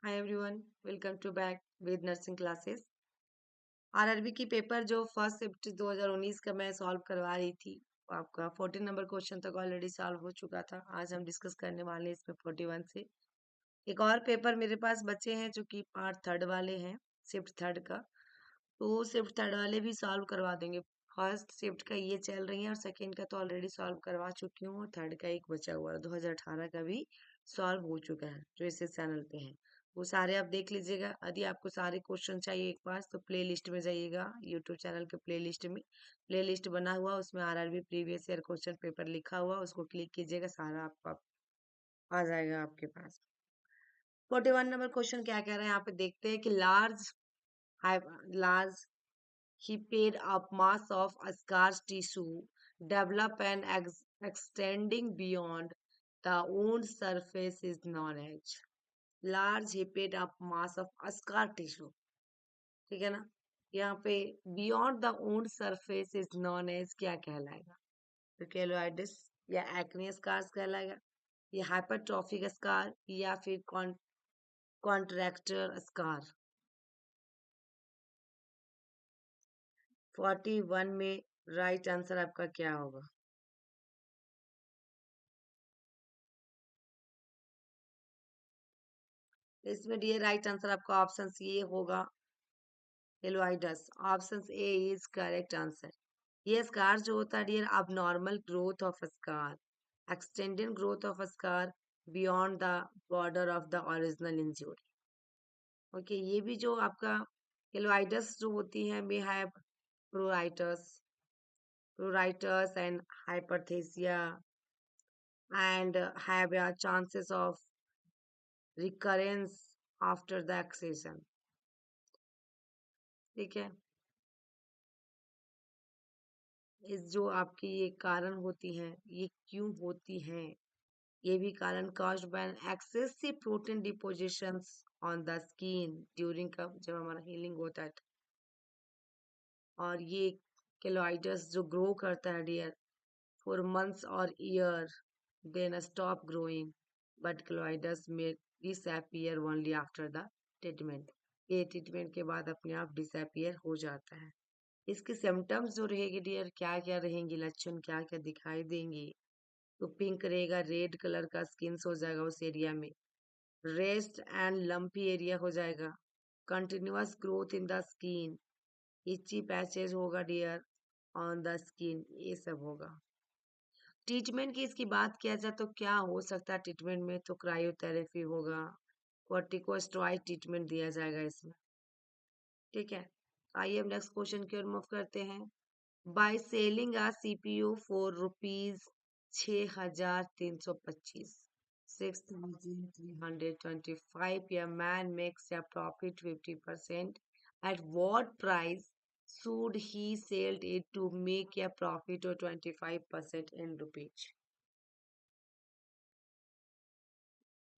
Hi everyone, welcome to back with nursing classes. RRB की paper जो first shift 2019 का मैं सॉल्व करवा रही थी, वो आपका 14 नंबर क्वेश्चन तक ऑलरेडी सॉल्व हो चुका था। आज हम डिस्कस करने वाले हैं इसमें 41 से। एक और पेपर मेरे पास बचे हैं जो कि पार्ट थर्ड वाले हैं, शिफ्ट थर्ड का। तो शिफ्ट थर्ड वाले भी सॉल्व करवा देंगे। फर्स्ट शिफ्ट का ये चल रही है और सेकेंड का तो ऑलरेडी सॉल्व करवा चुकी हूँ और थर्ड का एक बचा हुआ है 2018 का भी सॉल्व हो चुका है जो इस चैनल पे है। वो सारे आप देख लीजिएगा। यदि आपको सारे क्वेश्चन चाहिए एक बार तो प्ले लिस्ट में जाइएगा, यूट्यूब चैनल के प्ले लिस्ट में। प्ले लिस्ट बना हुआ, उसमें RRB previous year question paper लिखा हुआ, उसको क्लिक कीजिएगा, सारा आपको आ जाएगा आपके पास। 41 नंबर क्वेश्चन क्या कह रहे हैं यहाँ पे देखते हैं कि large heaped up mass of scar tissue develop and extending beyond the wound surface is known as large heaped up mass of scar tissue। ठीक है ना। यहाँ पे beyond the wound surface is known as क्या कहलाएगा? तो केलोइडिस या acne scars कहलाएगा, या हाइपरट्रॉफिक स्कार, या फिर कॉन्ट्रैक्टर स्कार। 41 में राइट आंसर आपका क्या होगा? इसमें डियर राइट आंसर आपका ऑप्शन ये होगा, keloids. Option A is correct answer. ये स्कार जो होता है डियर, अब normal growth of scar, extended growth of scar beyond the border of the original injury. Okay, ये भी जो आपका एलोइडस जो होती है we have pruritus pruritus and hyperaesthesia and have chances of recurrence after the excision। ठीक है। इस जो आपकी ये कारण होती हैं, ये क्यों होती हैं? ये भी कारण caused by an excessive protein depositions on the skin during का जब हमारा हीलिंग होता है। और ये केलोइडस जो ग्रो करता है डियर फॉर मंथ्स और year, then stop growing, but keloids में disappear only after the treatment. ये ट्रीटमेंट के बाद अपने आप डिसअपियर हो जाता है। इसके सिम्टम्स जो रहेगी डियर, क्या क्या रहेंगी, लक्षण क्या क्या दिखाई देंगे? तो पिंक रहेगा, रेड कलर का स्किन हो जाएगा उस एरिया में, रेस्ट एंड लंपी एरिया हो जाएगा, continuous growth in the skin, itchy patches होगा डियर ऑन द स्किन, ये सब होगा। ट्रीटमेंट की इसकी बात किया जाए तो क्या हो सकता है ट्रीटमेंट में? तो क्रायोथेरेपी होगा, कॉर्टिकोस्टेरॉइड ट्रीटमेंट दिया जाएगा इसमें। ठीक है, आइए हम नेक्स्ट क्वेश्चन की ओर मूव करते हैं। By selling a CPU for rupees 6,325, 6,325, a man makes a profit 50%. At what price should he sell it to make a profit of 25% in rupees?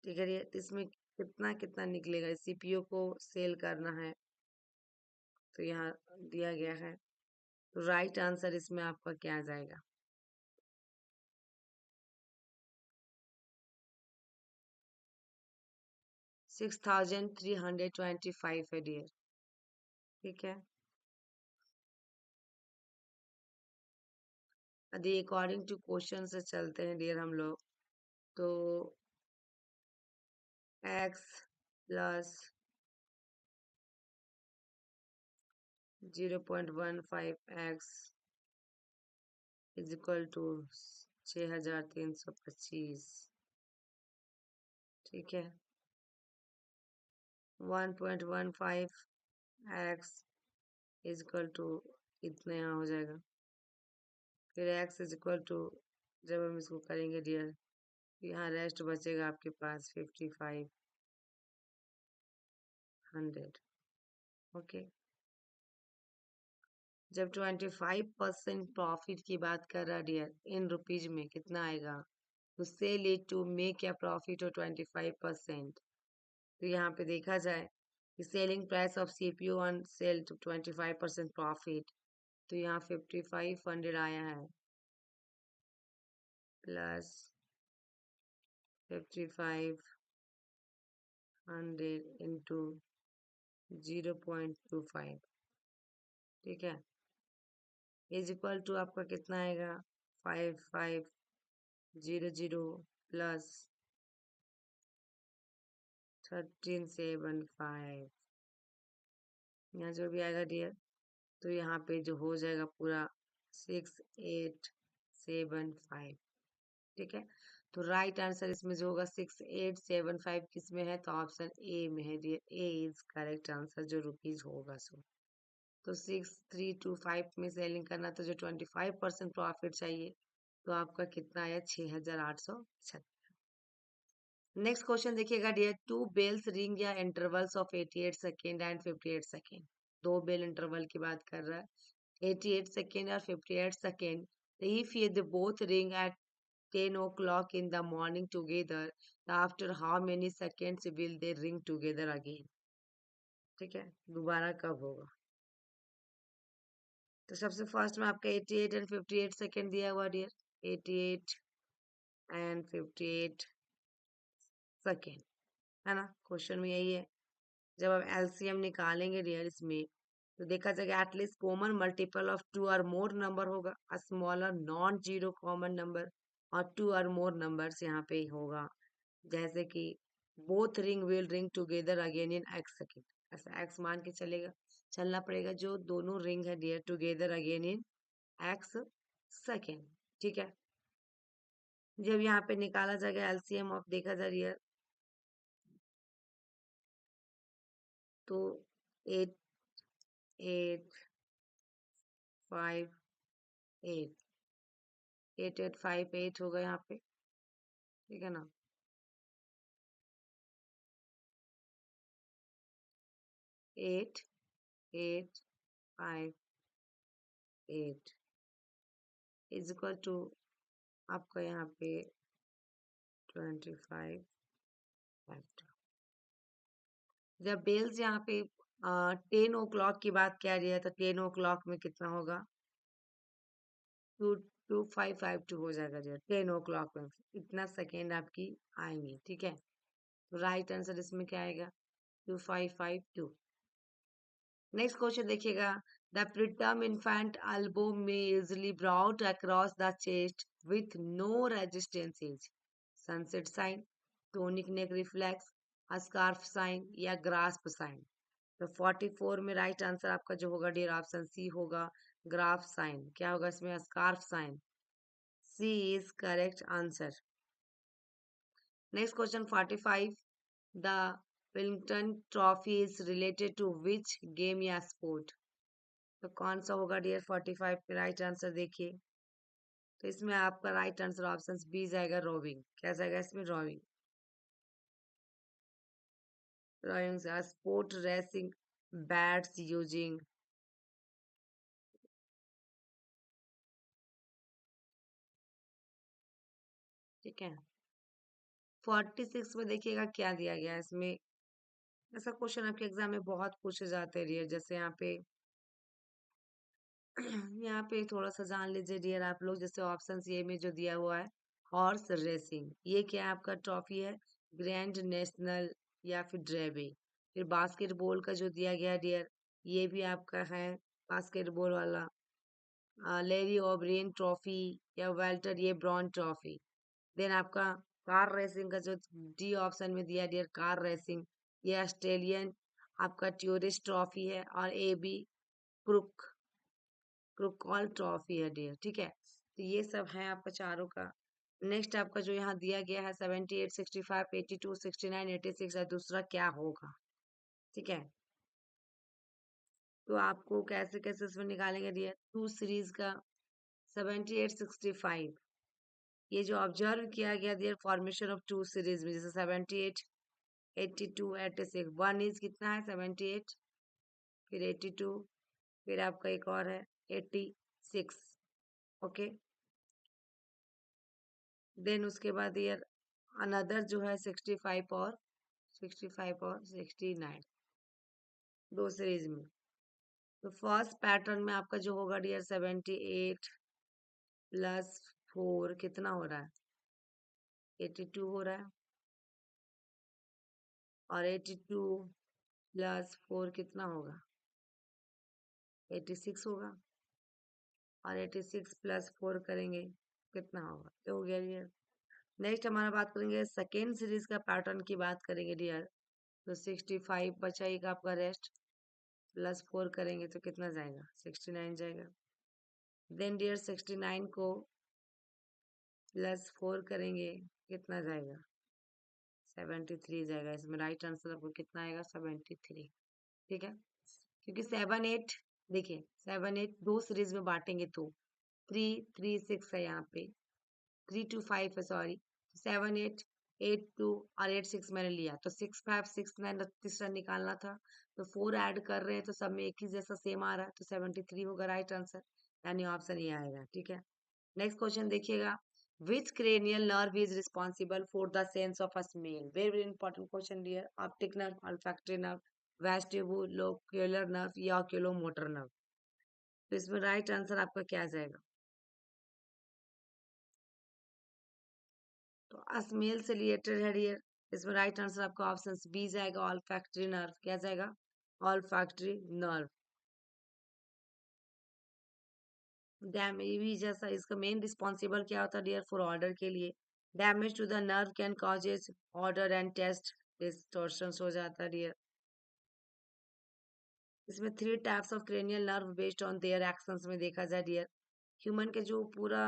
ठीक है, इसमें कितना कितना निकलेगा? सीपीयू को सेल करना है तो यहाँ दिया गया है। तो राइट आंसर इसमें आपका क्या आ जाएगा? 6,325 है डियर। ठीक है, यदि अकॉर्डिंग टू क्वेश्चन से चलते हैं डियर हम लोग, तो x plus 0.15x is equal to 6,325। ठीक है, 1.15x इज इक्वल टू इतना यहाँ हो जाएगा। फिर x इज इक्वल टू, जब हम इसको करेंगे डियर, यहाँ रेस्ट बचेगा आपके पास 5,500। ओके, जब 25% प्रॉफिट की बात कर रहा डियर, इन रुपीज में कितना आएगा? तो sell it to make a profit और 25%। तो यहाँ पे देखा जाए कि selling price of CPU on sale to 25% profit, तो यहाँ 5,500 आया है, प्लस 5,500 100 इंटू 0.25, ठीक है, इज इक्वल टू आपका कितना आएगा 5500 प्लस 1375, यहाँ जो भी आएगा डियर, तो यहाँ पे जो हो जाएगा पूरा 6875, ठीक है। तो राइट आंसर इसमें जो होगा 6875 किस में है, तो ऑप्शन ए में है dear, A is correct answer जो रुपीज होगा सो। तो 6325 में सेलिंग करना, तो जो 25% प्रॉफिट चाहिए, तो आपका कितना आया 6876। नेक्स्ट क्वेश्चन देखिएगा डियर, टू बेल्स रिंग या intervals of 88 second and 58 second, दो बेल इंटरवल की बात कर रहा है, 88 सेकेंड और 58 सेकेंड, इफ ये they both ring at 10 o'clock in the morning together, after how many seconds will they ring together again, ठीक है, दोबारा कब होगा। तो सबसे फर्स्ट में आपका 88 एंड 58 सेकेंड दिया हुआ डियर, 88 एंड 58 सेकेंड, है ना, क्वेश्चन में यही है। जब आप एलसीएम निकालेंगे डियर इसमें, तो देखा जाएगा at least common multiple of two और मोर नंबर होगा, a smaller non zero common number, और टू और मोर नंबर्स यहाँ पे होगा, जैसे कि both ring will ring together again in x second, ऐसा एक्स मान के चलेगा, चलना पड़ेगा, जो दोनों रिंग है dear together again in x second, ठीक है। जब यहाँ पे निकाला जाएगा एलसीएम ऑफ, देखा जा रही है, तो 8858, 8858 होगा यहाँ पे, ठीक है ना। 8858 इज इक्वल टू आपका यहाँ पे 25। जब बेल्स यहाँ पे 10 o'clock की बात किया रही है, तो 10 o'clock में कितना होगा, 2552 हो जाएगा जो 10 o'clock में, इतना सेकेंड आपकी आएंगे, ठीक है। तो राइट आंसर इसमें क्या आएगा, 2552। नेक्स्ट क्वेश्चन देखिएगा, the preterm infant elbow may easily brought across the chest with no resistance as, sunset sign, tonic neck reflex, scarf sign, या ग्रास्प साइन। तो 44 में राइट आंसर आपका जो होगा डियर ऑप्शन सी होगा, ग्राफ साइन, क्या होगा इसमें, scarf sign, C is correct answer. Next question 45, the Willington trophy is related to which game या स्पोर्ट, तो कौन सा होगा डियर 45 पे राइट आंसर देखिए, तो इसमें आपका राइट आंसर ऑप्शन बी जाएगा, रोविंग, क्या जाएगा इसमें, रोविंग, रोविंग से स्पोर्ट रेसिंग बैट्स यूजिंग, ठीक है। 46 में देखिएगा क्या दिया गया है इसमें, ऐसा क्वेश्चन आपके एग्जाम में बहुत पूछे जाते हैं डियर, जैसे यहाँ पे यहाँ पे थोड़ा सा जान लीजिए डियर आप लोग, जैसे ऑप्शन ए में जो दिया हुआ है हॉर्स रेसिंग, ये क्या है आपका ट्रॉफी है, ग्रैंड नेशनल या फिर ड्रेबे। फिर बास्केटबॉल का जो दिया गया डियर, ये भी आपका है बास्केटबॉल वाला, लेरी ओब्रियन ट्रॉफी या वेल्टर ये ब्रॉन्ज ट्रॉफी। देन आपका कार रेसिंग का जो डी ऑप्शन में दिया डियर, कार रेसिंग, ये ऑस्ट्रेलियन आपका टूरिस्ट ट्रॉफी है, और ए बी क्रुक क्रुकॉल ट्रॉफी है डियर, ठीक है। तो ये सब है आपका चारों का। नेक्स्ट आपका जो यहाँ दिया गया है 78 65 82 69 86 है, दूसरा क्या होगा, ठीक है। तो आपको कैसे कैसे इसमें निकालेंगे डियर, टू सीरीज का 78 65, ये जो ऑब्जर्व किया गया dear formation of two series में, जैसे 78 82 86, वन इज कितना है 78, फिर 82, फिर आपका एक और है 86, ओके। देन उसके बाद ईयर अनदर जो है 65 और 65 और 69, दो सीरीज में। तो फर्स्ट पैटर्न में आपका जो होगा डियर 78 प्लस 4 कितना हो रहा है, 82 हो रहा है, और 82 प्लस 4 कितना होगा? 86 होगा। और 86 प्लस 4 करेंगे कितना होगा? तो हो गया डियर। नेक्स्ट हमारा बात करेंगे सेकेंड सीरीज का पैटर्न की बात करेंगे डियर। तो 65 बचा एक आपका रेस्ट, प्लस 4 करेंगे तो कितना जाएगा? 69 जाएगा। देन डियर 69 को प्लस 4 करेंगे कितना जाएगा? 73 जाएगा। इसमें राइट आंसर आपको कितना आएगा? 73। ठीक है, क्योंकि 7 8, देखिए 7 8 दो सीरीज में बांटेंगे तो 3 3 6 है यहाँ पे, 3 2 5 है, सॉरी 7 8 8 2 और 8 6 मैंने लिया, तो 6 5 6 9 तीसरा निकालना था, तो 4 ऐड कर रहे हैं तो सब में एक ही जैसा सेम आ रहा है, तो 73 होगा राइट आंसर, यानी ऑप्शन ये आएगा। ठीक है, नेक्स्ट क्वेश्चन देखिएगा। Which cranial nerve is responsible for the sense of a smell? Very very important question dear. Optic nerve, olfactory nerve, vestibulocular nerve या oculomotor nerve? तो इसमें राइट आंसर आपका क्या आ जाएगा? तो स्मेल से रिलेटेड है डियर। इसमें राइट आंसर आपका ऑप्शन बी जाएगा, ऑल्फैक्टरी नर्व। क्या जाएगा? Olfactory nerve. डैमेज जैसा इसका मेन रिस्पॉन्सिबल क्या होता है डियर? फॉर ऑर्डर के लिए। Damage to the nerve can causes odour and taste distortion हो जाता है डियर। इसमें 3 types of cranial nerve based on their actions में देखा जाए डियर। ह्यूमन के जो पूरा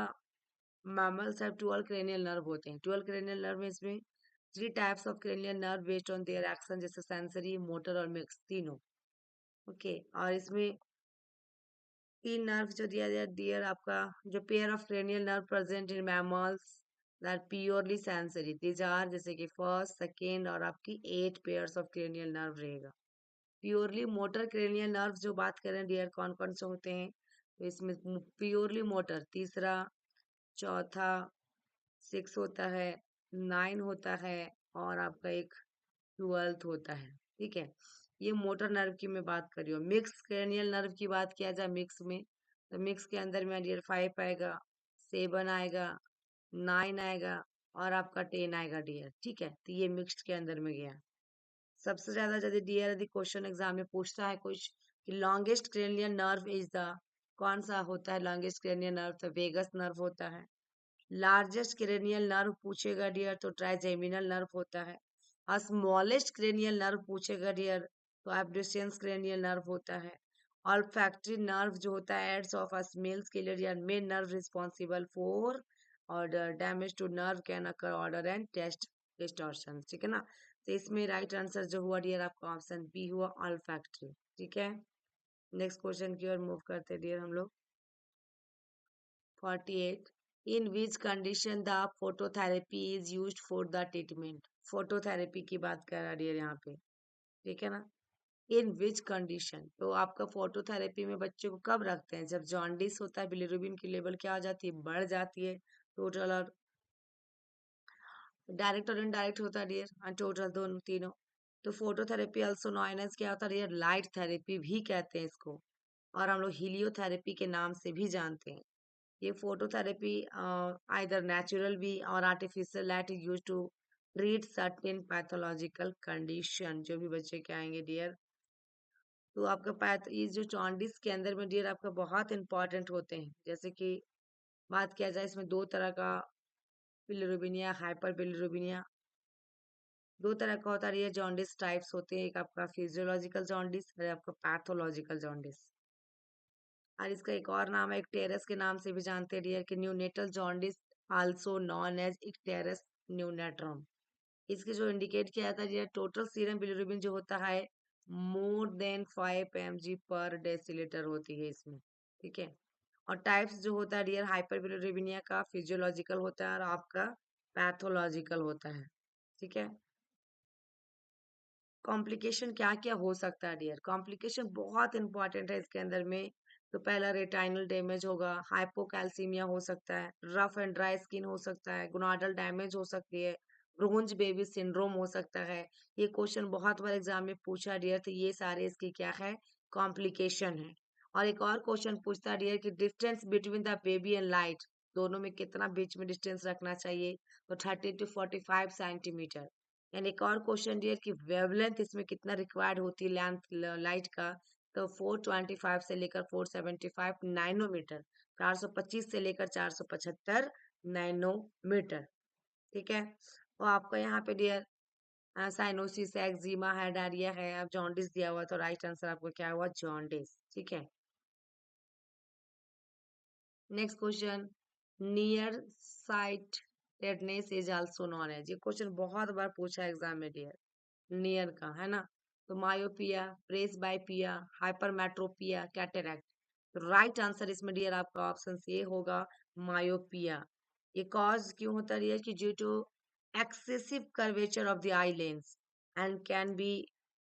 मैमल्स है 12 क्रेनियल नर्व होते हैं। 12 क्रेनियल नर्व में इसमें 3 types of cranial nerve based on their action, जैसे सेंसरी, मोटर और मिक्स तीनों। ओके, और इसमें 3 नर्व जो दिया गया डियर आपका, जो pair of cranial nerve present in mammals that purely sensory, these are, जैसे कि फर्स्ट सेकेंड और आपकी 8 पेयर्स ऑफ क्रेनियल नर्व रहेगा। प्योरली मोटर क्रेनियल नर्व जो बात करें डियर, कौन कौन से होते हैं? तो इसमें प्योरली मोटर तीसरा, चौथा, 6 होता है, 9 होता है, और आपका एक 12th होता है। ठीक है, ये मोटर नर्व की मैं बात कर रही हूँ। मिक्स क्रेनियल नर्व की बात किया जाए मिक्स में, तो मिक्स के अंदर में डियर 5 आएगा, 7 आएगा, 9 आएगा, और आपका 10 आएगा डियर। ठीक है, तो ये मिक्स्ड के अंदर में गया। सबसे ज्यादा यदि डियर यदि क्वेश्चन एग्जाम में पूछता है कुछ कि longest cranial nerve is the, कौन सा होता है लॉन्गेस्ट क्रेनियल नर्व? तो वेगस नर्व होता है। लार्जेस्ट क्रेनियल नर्व पूछेगा डियर तो ट्राइजेमिनल नर्व होता है। और स्मॉलेस्ट क्रेनियल नर्व पूछेगा डियर तो एब्ड्यूसेंस क्रेनियल नर्व होता है। ऑल्फैक्टरी नर्व जो होता है एड्स ऑफ अ स्मेल्स के लिए dear main nerve responsible for odour, damage to nerve can occur odour and taste distortion. ठीक है ना, तो इसमें राइट आंसर जो हुआ डियर आपका ऑप्शन बी हुआ, ऑल्फैक्टरी। ठीक है, नेक्स्ट क्वेश्चन की ओर मूव करते डियर हम लोग। 48, in which condition the phototherapy is used for the treatment? Phototherapy की बात कर रहा है यहाँ पे। ठीक है ना, इन विच कंडीशन, तो आपका फोटोथेरेपी में बच्चे को कब रखते हैं? जब जॉन्डिस होता है, बिलिरुबिन की लेवल क्या हो जाती है? बढ़ जाती है। टोटल और डायरेक्ट और इनडायरेक्ट होता है डियर, और टोटल दोनों तीनों। तो फोटोथेरेपी ऑल्सो नोन एज क्या होता है डियर? लाइट थेरेपी भी कहते हैं इसको, और हम लोग हीलियोथेरेपी के नाम से भी जानते हैं। ये फोटोथेरेपी आइदर नेचुरल भी और artificial light is use to treat certain pathological condition. जो भी बच्चे के आएंगे डियर, तो आपका पैथ ये जो जॉन्डिस के अंदर में डियर आपका बहुत इंपॉर्टेंट होते हैं। जैसे कि बात किया जाए, इसमें दो तरह का बिलिरुबिनिया, हाइपर बिलिरुबिनिया, दो तरह का होता है। ये जॉन्डिस टाइप्स होते हैं, एक आपका फिजियोलॉजिकल जॉन्डिस और आपका पैथोलॉजिकल जॉन्डिस। और इसका एक और नाम है, एक टेरस के नाम से भी जानते हैं डियर, कि neonatal jaundice, also known as icterus neonatorum. इसके जो इंडिकेट किया जाता है डियर, टोटल सीरम बिलिरुबिन जो होता है मोर देन 5 mg पर डेसीलीटर होती है इसमें। ठीक है, और टाइप्स जो होता है डियर हाइपर बिलिरुबिनिया का, फिजियोलॉजिकल होता है और आपका पैथोलॉजिकल होता है। ठीक है, कॉम्प्लिकेशन क्या क्या हो सकता है डियर? कॉम्प्लिकेशन बहुत इंपॉर्टेंट है इसके अंदर में। तो पहला रेटाइनल डैमेज होगा, हाइपोकैल्सीमिया हो सकता है, रफ एंड ड्राई स्किन हो सकता है, गोनाडल डैमेज हो सकती है, ब्रोंज बेबी सिंड्रोम हो सकता है। ये क्वेश्चन बहुत बार एग्जाम में पूछा डियर, तो ये सारे इसकी क्या है? कॉम्प्लिकेशन है। और एक और क्वेश्चन पूछता है डियर कि distance between the baby and light, दोनों में कितना बीच में डिस्टेंस रखना चाहिए? तो 30 to 45 सेंटीमीटर। एंड एक और क्वेश्चन डियर कि वेवलेंथ इसमें कितना रिक्वायर्ड होती है लेंथ लाइट का, तो 425 से लेकर 475 नैनोमीटर, 425 से लेकर 475 नैनोमीटर। ठीक है। और आपका यहाँ पे डियर साइनोसिस है, एक्जिमा है, डायरिया है, अब जॉन्डिस दिया हुआ, तो राइट आंसर आपको क्या हुआ, जॉन्डिस। ठीक है। Next question, near sightedness is also known as, ये क्वेश्चन बहुत बार पूछा एग्जाम में डियर, नियर का है ना, तो myopia, presbyopia, hypermetropia, cataract, तो राइट आंसर इसमें डियर आपका ऑप्शन ए होगा, मायोपिया। ये कॉज क्यों होता है कि due to excessive curvature of the eye lens and can be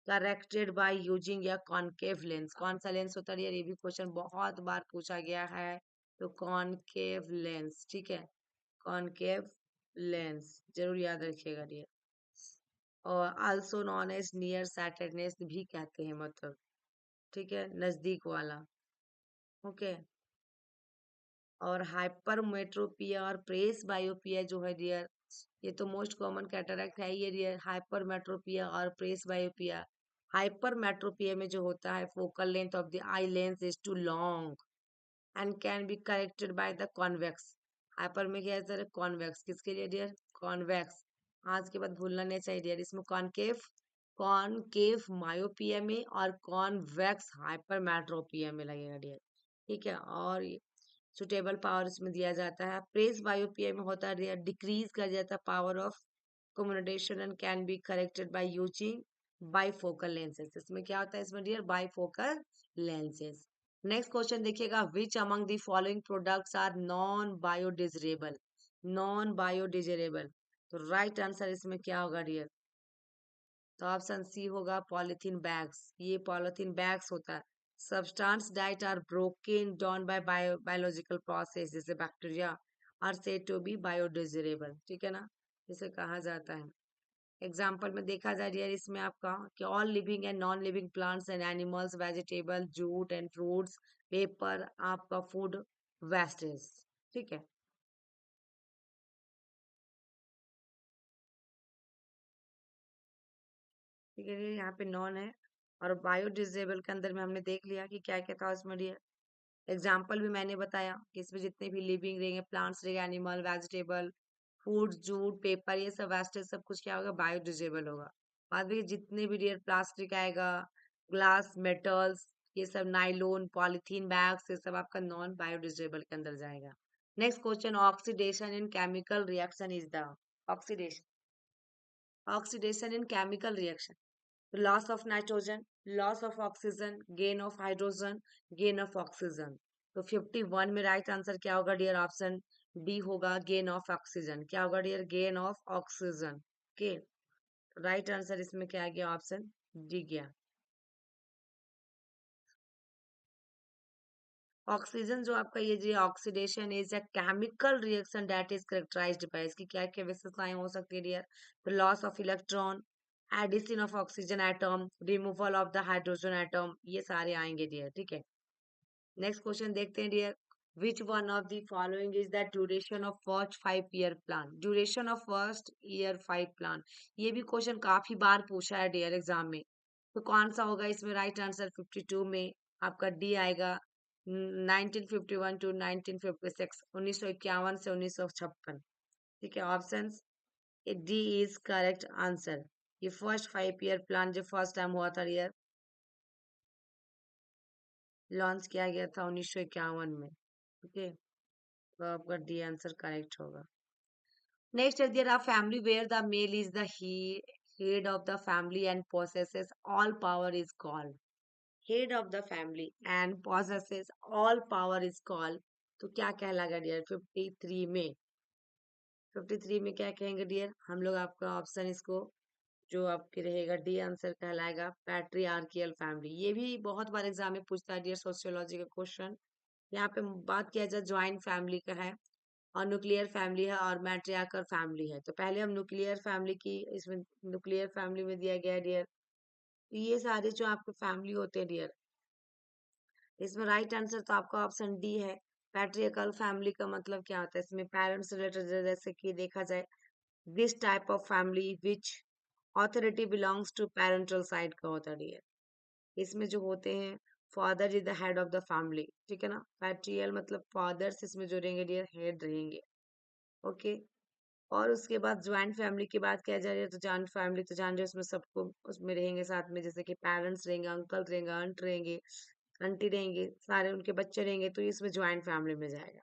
corrected by using a concave lens, कौन सा लेंस होता है ये भी क्वेश्चन बहुत बार पूछा गया है, तो कॉनकेव लेंस। ठीक है, कॉनकेव लेंस जरूर याद रखिएगा डियर। और also known as near sightedness भी कहते हैं, मतलब ठीक है, नजदीक वाला। ओके। और हाइपरमेट्रोपिया और प्रेस बायोपिया जो है डियर, ये तो मोस्ट कॉमन कैटरैक्ट है ये डियर, हाइपरमेट्रोपिया और प्रेस बायोपिया। हाइपरमेट्रोपिया में जो होता है focal length of the eye lens is too long and can be corrected by the convex. Hyper में क्या है, कॉन्वेक्स, किसके लिए डियर, कॉन्वेक्स। आज के बाद भूलना नहीं चाहिए डियर, इसमें कॉनकेव, कॉनकेव मायोपिया में और कॉन्वेक्स हाइपरमेट्रोपिया में लगेगा डियर। ठीक है। और सुटेबल पावर इसमें दिया जाता है, प्रेस बायोपिया में होता है डियर, डिक्रीज कर जाता है power of communication and can be corrected by using bifocal lenses, इसमें क्या होता है इसमें dear, bifocal lenses. Next question देखिएगा, which among the following products are non biodegradable, non biodegradable, तो राइट आंसर इसमें क्या होगा डियर, तो ऑप्शन सी होगा पॉलिथीन बैग्स, ये पॉलिथीन बैग्स होता है। Substance that are broken down by biological process, जैसे bacteria are said to be biodegradable, ठीक है ना, इसे कहा जाता है। एग्जाम्पल में देखा जाए डियर इसमें आपका कि all living and non living plants and animals, vegetable, jute and fruits, paper, आपका फूड वेस्टेज। ठीक है। ठीक है, ये यहाँ पे नॉन है। और बायोडिग्रेडेबल के अंदर में हमने देख लिया कि क्या क्या था उसमें डियर, एग्जाम्पल भी मैंने बताया कि इसमें जितने भी लिविंग रहेंगे, प्लांट्स रहेंगे, animal, vegetable, food, jute, paper, ये सब वेस्टेज सब कुछ क्या होगा, बायोडिग्रेडेबल होगा। बाद में जितने भी डियर प्लास्टिक आएगा, ग्लास, मेटल्स, ये सब नाइलोन, पॉलिथीन बैग्स, ये सब आपका नॉन बायोडिग्रेडेबल के अंदर जाएगा। Next question, oxidation in chemical reaction is the, oxidation, oxidation in chemical reaction, loss of nitrogen, loss of oxygen, gain of hydrogen, gain of oxygen, तो 51 में राइट आंसर क्या होगा डियर, ऑप्शन डी होगा, gain of oxygen. क्या होगा dear, gain of oxygen. के right answer इसमें क्या आ गया, ऑप्शन डी गया। ऑक्सीजन जो आपका ये जो oxidation is a chemical reaction that is characterised by, इसकी क्या क्या विशेषताएं हो सकती है डियर, तो loss of electron, addition of oxygen atom, removal of the hydrogen atom, ये सारे आएंगे डियर। ठीक है। नेक्स्ट क्वेश्चन देखते हैं dear, which one of the following is the duration of first 5 year plan, duration of first year 5 plan, ये भी question काफी बार पूछा है डियर एग्जाम में, तो कौन सा होगा इसमें राइट आंसर, 52 में आपका डी आएगा, 1951 टू 1956, 1951 से 1956। ठीक है, option D is correct answer. ये फर्स्ट 5 ईयर प्लान जो फर्स्ट टाइम हुआ था डियर, लॉन्च किया गया था 1951 में। ओके, तो आपका डी आंसर करेक्ट होगा। Next is there a family where the male is the head of the family and possesses all power is called, head of the family and possesses all power is called, तो क्या कहलाएगा dear, 53 में, 53 में क्या कहेंगे dear हम लोग, आपका ऑप्शन इसको जो आपके रहेगा डी आंसर कहलाएगा, पैट्रियार्कियल फैमिली। ये भी बहुत बार एग्जाम में पूछता है डियर, सोशियोलॉजी का क्वेश्चन। यहाँ पे बात किया जाए ज्वाइंट फैमिली का है, और न्यूक्लियर फैमिली है, और मैट्रियार्कल फैमिली है, तो पहले हम न्यूक्लियर फैमिली की, इसमें न्यूक्लियर फैमिली में दिया गया है डियर, तो ये सारे जो आपके फैमिली होते हैं डियर, इसमें राइट आंसर तो आपका ऑप्शन डी है। पैट्रियार्कल फैमिली का मतलब क्या होता है, इसमें पेरेंट्स रिलेटेड, जैसे कि देखा जाए, this type of family which authority belongs to parental side का होता है। इसमें जो होते हैं, father is the head of the family, ठीक है ना। पैट्रियल मतलब फादर्स इसमें जो रहेंगे डियर, हेड रहेंगे। ओके। और उसके बाद ज्वाइंट फैमिली की बात किया जाए तो जॉइंट फैमिली तो जान रहे हो, उसमें सबको उसमें रहेंगे साथ में, जैसे कि पेरेंट्स रहेंगे, अंकल रहेंगे, आंट रहेंगे, आंटी रहेंगे, सारे उनके बच्चे रहेंगे, तो इसमें ज्वाइंट फैमिली में जाएगा।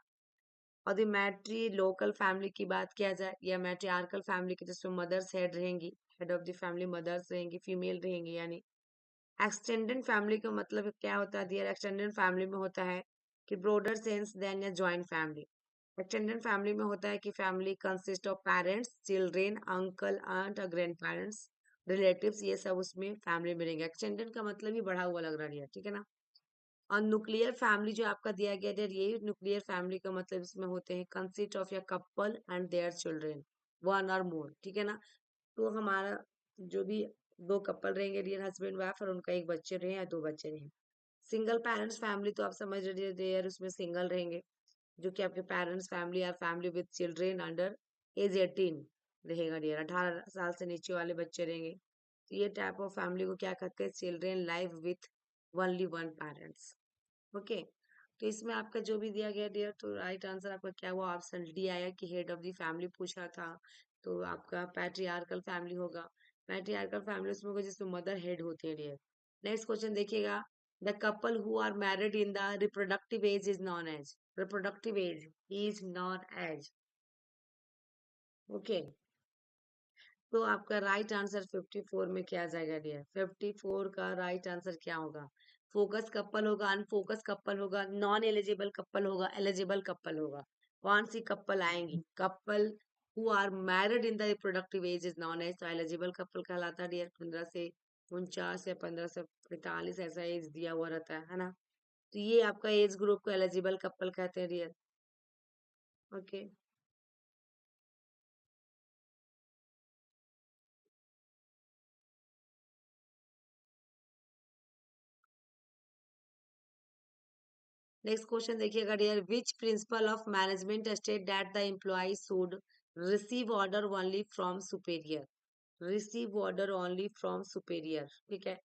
और द मैट्री लोकल फैमिली की बात किया जाए या मैट्रियार्कल फैमिली की, जिसमें मदर्स हेड रहेंगी, head of the family mothers रहेंगी, फीमेल रहेंगी। यानी एक्सटेंडेड फैमिली का मतलब क्या होता है डियर, एक्सटेंडेड फैमिली में होता है कि ब्रोडर सेंस देन या जॉइंट फैमिली। एक्सटेंडेड फैमिली में होता है कि family consist of parents, children, uncle, aunt और ग्रैंड पेरेंट्स, रिलेटिव्स, ये सब उसमें फैमिली में रहेंगे। एक्सटेंडेड का मतलब ही बढ़ा हुआ लग रहा है, ठीक है ना। और न्यूक्लियर फैमिली जो आपका दिया गया है, यही न्यूक्लियर फैमिली का मतलब इसमें होते हैं कंसिस्ट ऑफ या couple and their children, one और मोर, ठीक है ना। तो हमारा जो भी दो कपल रहेंगे डियर, हस्बैंड वाइफ, और उनका एक बच्चे रहे या दो बच्चे रहे। सिंगल पेरेंट्स फैमिली तो आप समझ रहे डियर, उसमें सिंगल रहेंगे, जो कि आपके पेरेंट्स फैमिली या family with children under as 18 रहेगा डियर, 18 साल से नीचे वाले बच्चे रहेंगे। तो ये टाइप ऑफ फैमिली को क्या कहते हैं, children live with only one parents. Okay. तो इसमें आपका जो भी दिया गया डियर, तो राइट आंसर आपका क्या हुआ, ऑप्शन डी आया कि हेड ऑफ द फैमिली पूछा था, तो आपका पैट्रियार्कल फैमिली होगा। पैट्रियार्कल फैमिली उसमें होगा जिसमें मदर हेड होती है डियर। नेक्स्ट क्वेश्चन देखिएगा, the couple who are married in the reproductive age is known as, reproductive age is known as. Okay. तो आपका राइट आंसर 54 में क्या आ जाएगा डियर, 54 का राइट आंसर क्या होगा, फोकस कपल होगा, अनफोकस कपल होगा, नॉन एलिजिबल कपल होगा, एलिजिबल कपल होगा। कौन सी कपल आएंगी, couple who are married in the reproductive age is known as, तो एलिजिबल कपल कहलाता है डियर। 15 से 49 या 15 से 45 ऐसा एज दिया हुआ रहता है ना। तो ये आपका एज ग्रुप को एलिजिबल कपल कहते हैं डियर। ओके। नेक्स्ट क्वेश्चन देखिएगा dear, which principle of management state that the employee should receive order only from superior, receive order only from superior, ठीक है।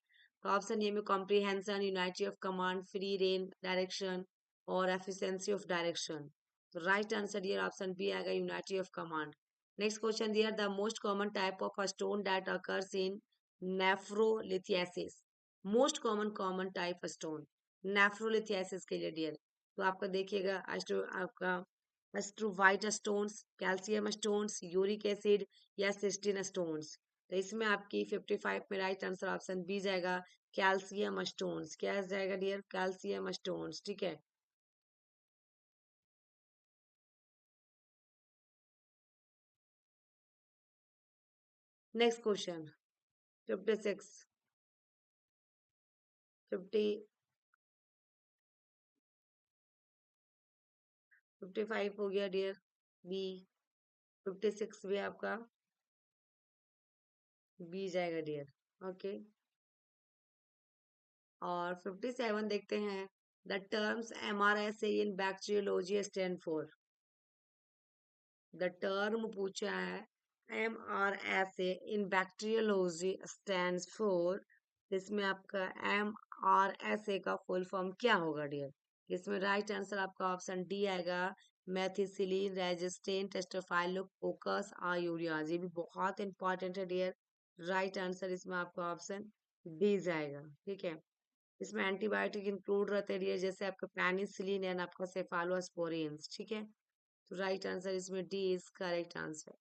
तो ऑप्शन ए में comprehension, unity of command, free rein direction और efficiency of direction. तो right answer dear option B आएगा, unity of command. Next question dear, the most common type of stone that occurs in nephrolithiasis, most common type stone nephrolithiasis के लिए dear. तो आपका देखिएगा अस्ट्रो आपका struvite stones, calcium stones, uric acid या cystine stones. तो इसमें आपकी 55 में राइट आंसर ऑप्शन बी जाएगा, कैल्शियम स्टोन्स। क्या जाएगा डियर, कैल्शियम स्टोन्स, ठीक है। नेक्स्ट क्वेश्चन 56, 50, 55 हो गया डियर, बी। 56 भी आपका बी जाएगा डियर। ओके। और 57 देखते हैं, the terms MRSA in bacteriology stand for, the term पूछा है MRSA in bacteriology stands for, इसमें आपका एमआरएसए का फुल फॉर्म क्या होगा डियर। इसमें राइट आंसर आपका ऑप्शन डी आएगा, मेथिसिलिन रेजिस्टेंट स्टेफाइलोकोकस आयूरियाज। ये भी बहुत इंपॉर्टेंट है डियर। राइट आंसर इसमें आपका ऑप्शन डी जाएगा, ठीक है। इसमें एंटीबायोटिक इंक्लूड रहते हैं डियर, जैसे आपका पेनिसिलिन एंड आपका सेफालोस्पोरिन्स, ठीक है। तो राइट आंसर इसमें डी इज करेक्ट आंसर।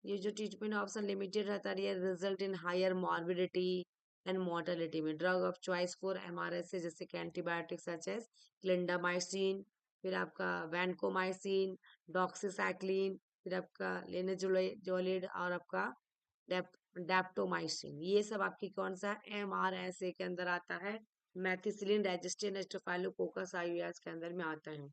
ये जो ट्रीटमेंट ऑप्शन लिमिटेड रहता है ये result in higher morbidity and mortality में। Drug of choice for MRS है, जैसे कि एंटीबायोटिक सच एज क्लिंडामाइसिन, फिर आपका वैनकोमाइसिन, डॉक्सीसाइक्लिन, फिर आपका लेनाजोलिड और आपका डेप्टोमाइसिन। ये सब आपकी कौन सा एमआरएसए के अंदर आता है, मेथिसिलिन रेजिस्टेंट स्टेफाइलोकोकस आईवीएस के अंदर में आता है।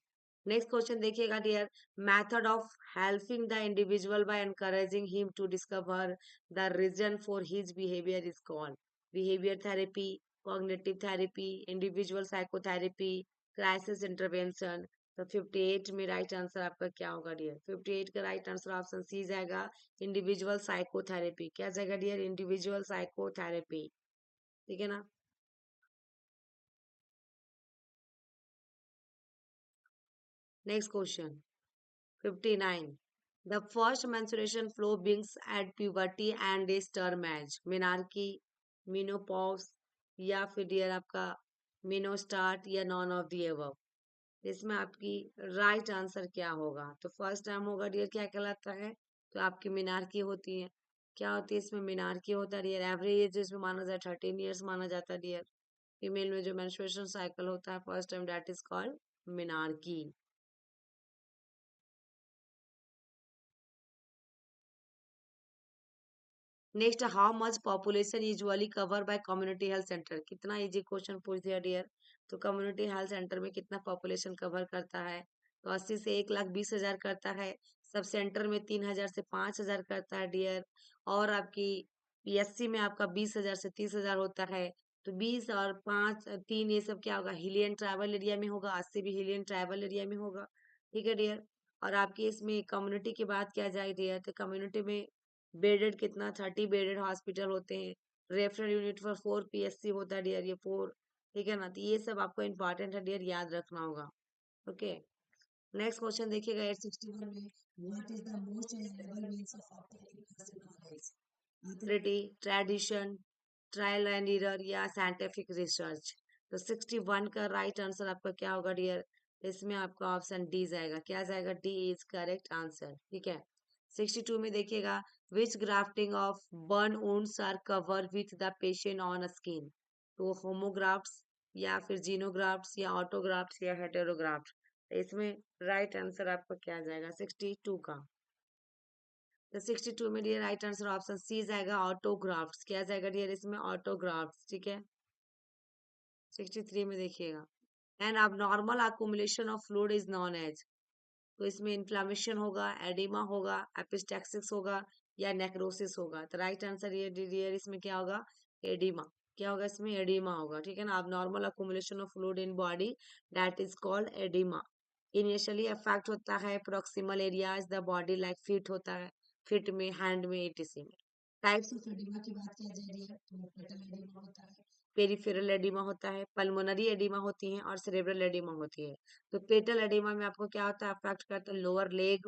नेक्स्ट क्वेश्चन देखिएगा dear, method of helping the individual by encouraging him to discover the reason for his behaviour is called, behaviour therapy, cognitive therapy, individual psychotherapy, crisis intervention. तो 58 में right answer आपका क्या होगा डियर? 58 का right answer option C जाएगा, individual psychotherapy. क्या जाएगा dear? Individual psychotherapy. ठीक है ना? Next question 59. The first menstruation flow begins at puberty and is termed as menarche, menopause या फिर डियर आपका मेनोस्टार्ट या नॉन ऑफ दी above। इसमें आपकी राइट आंसर क्या होगा? तो फर्स्ट टाइम होगा डियर क्या कहलाता है? तो आपकी मीनार की होती है। क्या होती है इसमें? मीनार की होता है डियर। एवरेज एज इसमें माना जाए 13 ईयर्स माना जाता है डियर। फीमेल में जो मेंस्ट्रुएशन साइकिल होता है first time that is called menarche. Next, how much population usually cover by community health centre? कितना इजी क्वेश्चन पूछ दिया डियर। तो कम्युनिटी हेल्थ सेंटर में कितना पॉपुलेशन कवर करता है? तो 80 से 1,20,000 करता है। सब सेंटर में 3,000 से 5,000 करता है डियर। और आपकी पीएससी में आपका 20,000 से 30,000 होता है। तो 20 और 5 3 ये सब क्या होगा? हिलियन ट्राइबल एरिया में होगा। 80 भी हिलियन ट्राइबल एरिया में होगा। ठीक है डियर। और आपकी इसमें कम्युनिटी की बात किया जाए डियर, तो कम्युनिटी में बेडेड कितना? 30 बेडेड हॉस्पिटल होते हैं। रेफरल यूनिट फॉर 4 पीएससी होता है डियर, ये 4। ठीक है ना? तो ये सब आपको इंपॉर्टेंट है डियर, याद रखना होगा। ओके, नेक्स्ट क्वेश्चन देखिएगा 861 में, what is the most reliable means of obtaining personal knowledge? Authority, tradition, trial and error या साइंटिफिक रिसर्च? तो 61 का राइट आंसर आपका क्या होगा डियर? इसमें आपका ऑप्शन डी जाएगा। क्या जाएगा? D is correct answer. ठीक है। 62 में देखिएगा, which grafting of burn wounds are cover with the patient on skin? तो होमोग्राफ्ट्स या फिर जीनोग्राफ्ट्स या ऑटोग्राफ्ट्स या हेटेरोग्राफ्ट? इसमें राइट आंसर आपका क्या जाएगा 62 का? तो 62 में dear right answer option C जाएगा, ऑटोग्राफ्ट्स। क्या जाएगा डियर इसमें? ऑटोग्राफ्ट्स। ठीक है। 63 में देखिएगा, an abnormal accumulation of fluid is known as? तो इसमें इन्फ्लामेशन होगा, एडिमा होगा, एपिस्टैक्सिस होगा या नेक्रोसिस होगा? तो राइट आंसर ये डियर इसमें क्या होगा? एडिमा। क्या होगा इसमें? एडिमा होगा। ठीक है ना? abnormal accumulation of fluid in body that is called oedema. Initially affect होता है proximal areas the body like fit होता है, फिट में, हैंड में, एटीसी में। टाइप्स ऑफ एडिमा की बात किया जाए डियर, तो पेटल एडिमा होता है, पेरिफेरल एडिमा होता है, पल्मोनरी एडिमा होती है और सेरेब्रल एडिमा होती है। तो पेटल एडिमा में आपको क्या होता है? अफेक्ट करता है lower leg,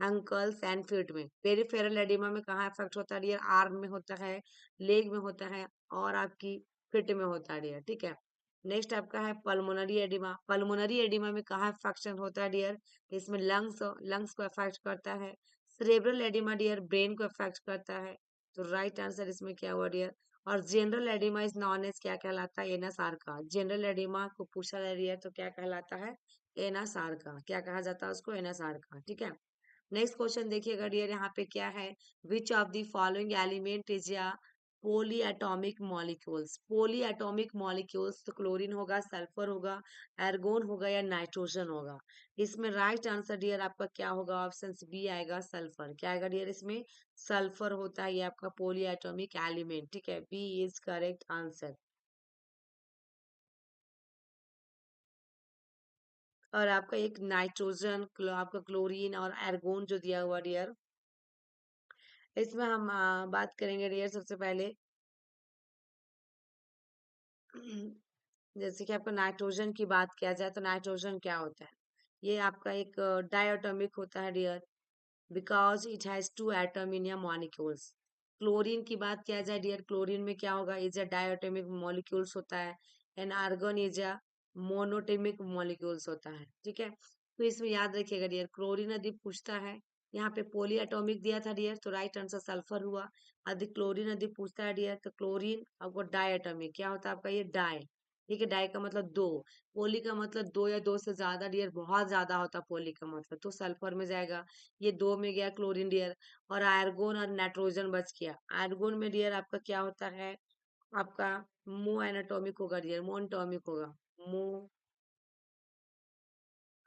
ankles and feet में। पेरिफेरल एडिमा में कहाँ अफेक्ट होता है डियर? आर्म में होता है, लेग में होता है और आपकी फिट में होता है डियर। ठीक है। नेक्स्ट आपका है पल्मोनरी एडिमा। पल्मोनरी एडिमा में कहाँ अफेक्शन होता है डियर? इसमें लंग्स, लंग्स को अफेक्ट करता है। सेरेब्रल एडिमा डियर ब्रेन को अफेक्ट करता है। तो राइट आंसर इसमें क्या हुआ डियर? और general oedema is known as क्या कहलाता है? एनासार्का। जनरल एडिमा को पूछा जा रही है तो क्या कहलाता है? एनासार्का। क्या कहा जाता है उसको? एनासार्का। ठीक है। नेक्स्ट क्वेश्चन देखिएगा डियर, यहाँ पे क्या है? Which of the following element is या पोली एटॉमिक मॉलिक्यूल्स? पोली एटॉमिक मॉलिक्यूल्स, तो क्लोरीन होगा, सल्फर होगा, एर्गोन होगा या नाइट्रोजन होगा? इसमें राइट आंसर डियर आपका क्या होगा? ऑप्शन बी आएगा, सल्फर। क्या आएगा डियर इसमें? सल्फर होता है ये आपका पोली एटॉमिक एलिमेंट। ठीक है, बी इज करेक्ट आंसर। और आपका एक नाइट्रोजन, आपका क्लोरीन और एर्गोन जो दिया हुआ डियर, इसमें हम बात करेंगे डियर सबसे पहले। जैसे कि आपका नाइट्रोजन की बात किया जाए तो नाइट्रोजन क्या होता है? ये आपका एक डायटोमिक होता है dear, because it has 2 atom in your molecules. Chlorine की बात किया जाए डियर, क्लोरीन में क्या होगा? इज अ डायटोमिक मॉलिक्यूल्स होता है। And argon is a monatomic molecules होता है। ठीक है। तो इसमें याद रखिएगा डियर, क्लोरीन यदि पूछता है, यहाँ पे पोली एटॉमिक दिया था डियर, तो राइट आंसर सल्फर हुआ। यदि क्लोरीन यदि पूछता है डियर, तो क्लोरीन आपको डायटोमिक क्या होता है? आपका ये डाई। ठीक है, डाई का मतलब दो, पोली का मतलब दो या दो से ज्यादा डियर, बहुत ज्यादा होता है पोली का मतलब, तो सल्फर में जाएगा। ये दो में गया क्लोरीन डियर। और आर्गोन और नाइट्रोजन बच गया। आर्गोन में डियर आपका क्या होता है? आपका मो एनाटॉमिक होगा डियर, मोनटॉमिक होगा, मो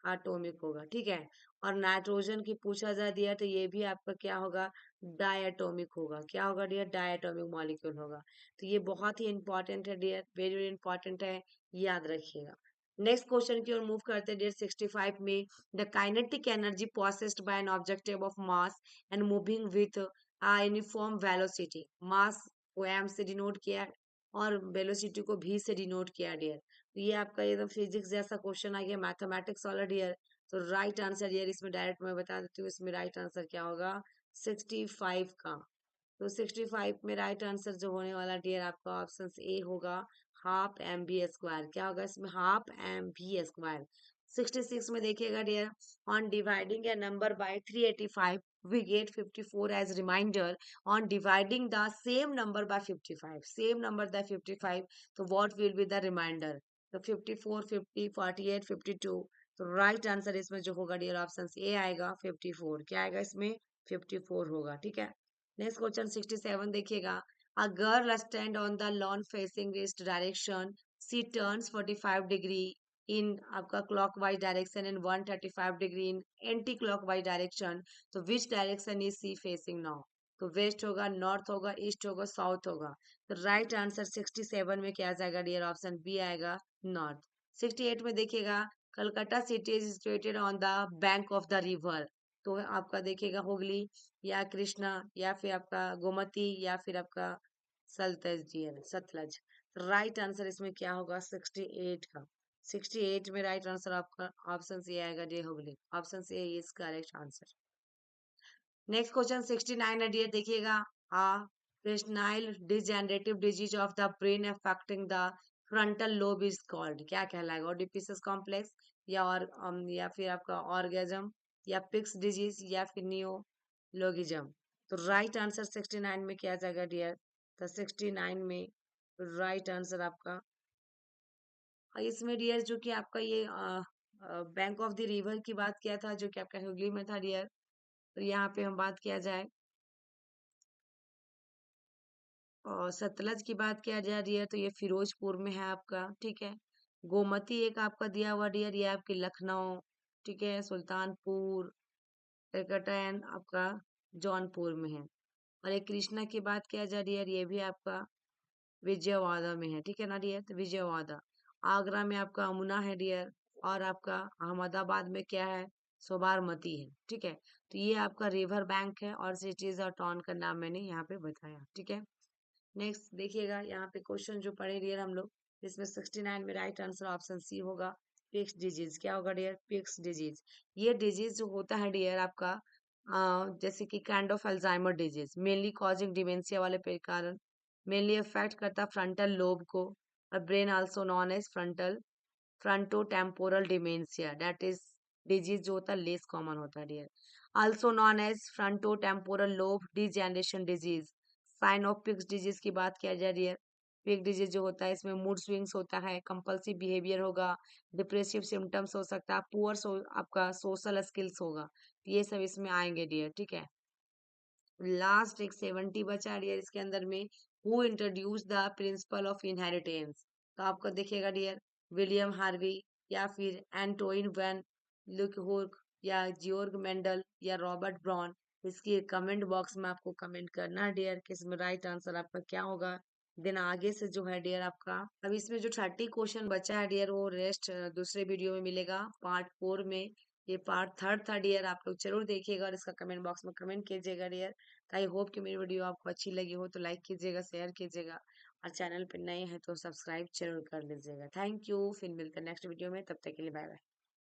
एटॉमिक होगा। ठीक है। और नाइट्रोजन की पूछा जा दिया तो ये भी आपका क्या होगा? डायटोमिक होगा। क्या होगा डियर? डायटोमिक मॉलिक्यूल होगा। तो ये बहुत ही इंपॉर्टेंट है डियर, वेरी वेरी इंपॉर्टेंट है, याद रखिएगा। नेक्स्ट क्वेश्चन की ओर मूव करते हैं डियर 65 में, the kinetic energy processed by an objective of mass and moving with uniform velocity, mass को एम से डिनोट किया है और वेलोसिटी को भी से डिनोट किया डियर। तो ये आपका एकदम फिजिक्स जैसा क्वेश्चन आ गया, मैथमेटिक्स वाला डियर। तो राइट आंसर डियर इसमें डायरेक्ट मैं बता देती हूँ, इसमें राइट आंसर क्या होगा 65 का। तो 65 में राइट आंसर जो होने वाला डियर आपका ऑप्शन ए होगा, हाफ एम बी स्क्वायर। क्या होगा इसमें, हाफ एम बी स्क्वायर। 66 में देखिएगा dear, on dividing a number by 385 we get 54 as reminder, on dividing the same number by 55, same number by 55, so what will be the remainder? तो 54 50 48 52, तो right answer इसमें जो होगा dear option A आएगा 54। क्या आएगा इसमें 54 होगा, ठीक है। नेक्स्ट क्वेश्चन 67 देखिएगा, a girl stand on the lawn facing east direction, she turns 45 degree in आपका clockwise direction and 135 degree in anti clockwise direction, तो which direction is she facing now? तो वेस्ट होगा, नॉर्थ होगा, east होगा, south होगा। तो right answer 67 में क्या आ जाएगा डियर ऑप्शन बी आएगा, नॉर्थ। 68 में देखिएगा, Calcutta city is situated on the bank of the river, तो आपका देखिएगा हुगली या कृष्णा या फिर आपका गोमती या फिर आपका Sutlej dear, Sutlej. Right answer इसमें क्या होगा 68 का। 68 में राइट आंसर आपका ऑप्शन सी आएगा the Hooghly, option C is correct answer. Next question 69 है डियर, देखिएगा, presenile degenerative disease of the brain affecting the frontal lobe is called, क्या कहलाएगा, ओडिपिसस कॉम्प्लेक्स या और या फिर आपका ऑर्गेजम या पिक्स डिजीज या फिर नियोलोगिज्म। तो राइट आंसर 69 में क्या आ जाएगा डियर, तो 69 में राइट आंसर आपका, इसमें डियर जो कि आपका ये बैंक ऑफ द रिवर की बात किया था जो कि आपका हुगली में था डियर, तो यहाँ पे हम बात किया जाए और सतलज की बात किया जा रही है तो ये फिरोजपुर में है आपका, ठीक है। गोमती एक आपका दिया हुआ डियर, ये आपकी लखनऊ, ठीक है, सुल्तानपुर, कलकत्ता आपका जौनपुर में है। और एक कृष्णा की बात किया जा रही है, ये भी आपका विजयवाड़ा में है, ठीक है ना डियर, तो विजयवाड़ा। आगरा में आपका अमुना है डियर, और आपका अहमदाबाद में क्या है, सोबारमती है, ठीक है। तो ये आपका रिवर बैंक है और सिटीज और टाउन का नाम मैंने यहाँ पे बताया, ठीक है। नेक्स्ट देखिएगा यहाँ पे क्वेश्चन जो पढ़े डियर हम लोग, इसमें 69 में राइट आंसर ऑप्शन सी होगा, पिक्स डिजीज। क्या होगा डियर, पिक्स डिजीज। ये डिजीज जो होता है डियर आपका जैसे कि kind of Alzheimer disease, mainly causing dementia वाले पे कारण, मेनली अफेक्ट करता फ्रंटल लोब को, और brain also known as frontal frontotemporal dementia, that is disease जो होता है लेस कॉमन होता है dear, also known as frontotemporal lobe degeneration disease. Sign of Pick's disease की बात किया जा रही है, पिक डिजीज जो होता है इसमें मूड स्विंग्स होता है, कंपल्सिव बिहेवियर होगा, डिप्रेसिव सिम्टम्स हो सकता है, पुअर आपका सोशल स्किल्स होगा, ये सब इसमें आएंगे डियर, ठीक है। लास्ट एक 70 बचा डियर इसके अंदर में, who introduce the principle of inheritance, तो आपको देखिएगा डियर, विलियम हार्वी या फिर एंटोइन वैन लुकहोर्क या जियोर्ग मेंडल या रॉबर्ट ब्राउन। इसकी कमेंट बॉक्स में आपको कमेंट करना है डियर कि इसमें राइट आंसर आपका क्या होगा। देन आगे से जो है डियर आपका, अब इसमें जो 30 क्वेश्चन बचा है डियर वो रेस्ट दूसरे वीडियो में मिलेगा पार्ट 4 में। ये पार्ट थर्ड था डियर, आप लोग जरूर देखिएगा और इसका कमेंट बॉक्स में कमेंट कीजिएगा डियर। आई होप कि मेरी वीडियो आपको अच्छी लगी हो तो लाइक कीजिएगा, शेयर कीजिएगा, और चैनल पर नए हैं तो सब्सक्राइब जरूर कर लीजिएगा। थैंक यू, फिर मिलते हैं नेक्स्ट वीडियो में, तब तक के लिए बाय बाय।